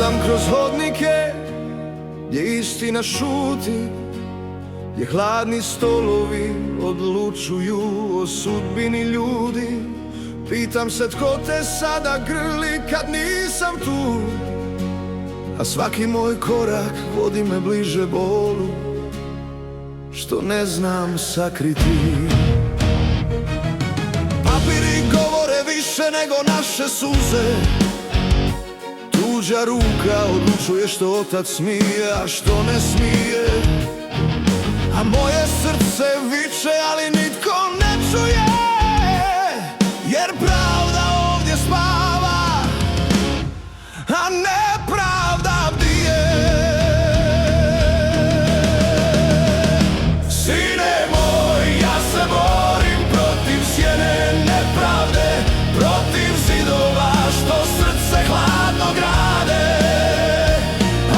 Hodam kroz hodnike gdje istina šuti, gdje hladni stolovi odlučuju o sudbini ljudi. Pitam se tko te sada grli kad nisam tu, a svaki moj korak vodi me bliže bolu što ne znam sakriti. Papiri govore više nego naše suze, tuđa ruka odlučuje što otac smije, a što ne smije. A moje srce viče, ali nitko ne čuje, jer pravda ovdje spava, a nepravda bdije. Sine moj, ja se borim protiv sjene nepravde, protiv zidova što srce hladno grade.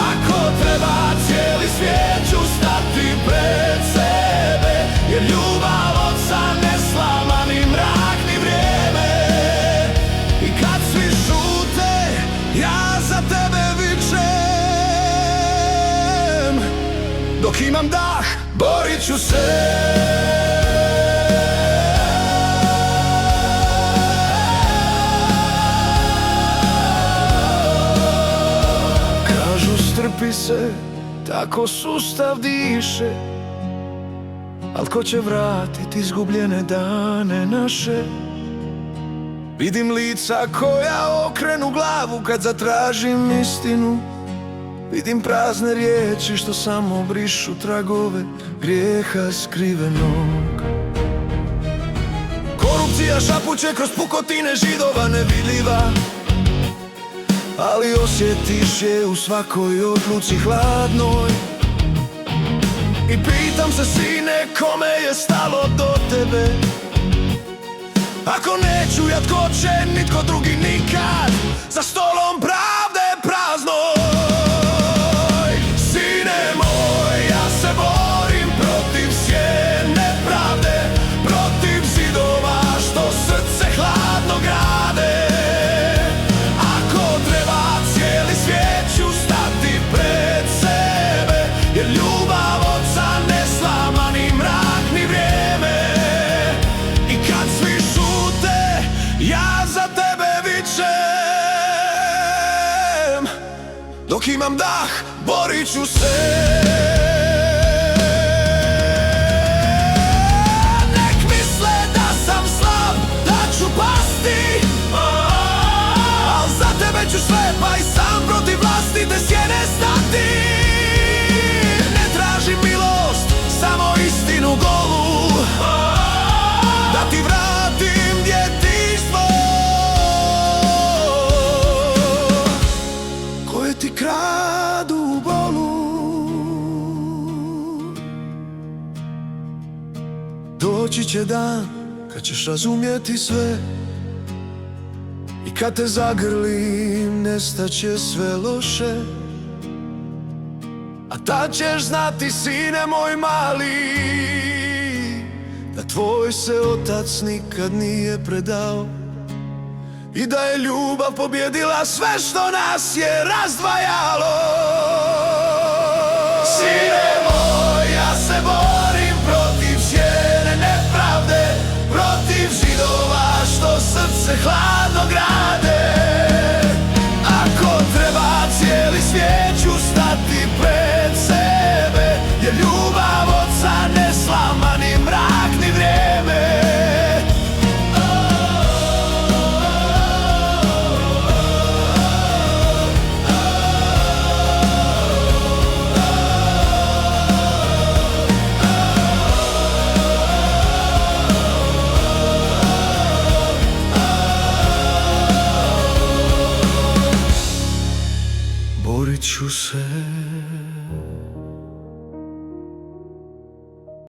Ako treba cijeli svijet ću stati pred sebe, jer ljubav oca ne slama ni mrak ni vrijeme. I kad svi šute, ja za tebe vičem. Dok imam dah, borit ću se. Strpi se, tako sustav diše, al ko će vratiti izgubljene dane naše? Vidim lica koja okrenu glavu kad zatražim istinu, vidim prazne riječi što samo brišu tragove grijeha skrivenog. Korupcija šapuće kroz pukotine židova nevidljiva, ali osjetiš je u svakoj odluci hladnoj. I pitam se sine, kome je stalo do tebe? Ako neću ja, tko će, nitko drugi nikad, za stolom pravde praznoj. Sine moj, ja se borim protiv sjene pravde, protiv zidova što srce hladno grade. Jer ljubav oca ne slama ni mrak ni vrijeme. I kad svi šute, ja za tebe vičem. Dok imam dah, borit ću se. Nek misle da sam slab, da ću pasti, al za tebe ću sve, pa i sam protiv vlasti te sjene stati. Milost, samo istinu golu, da ti vratim djetinjstvo koje ti kradu bolu. Doći će dan kad ćeš razumjeti sve, i kad te zagrlim nestaće sve loše. A tad ćeš znati, sine moj mali, da tvoj se otac nikad nije predao i da je ljubav pobjedila sve što nas je razdvajalo. Sine moj, ja se borim protiv sjene nepravde, protiv židova što srce hladno grade. Ako treba cijeli svijet ću stati pred sebe, jer ljubav oca ne slama ni mrak ni vrijeme. Borit ću se.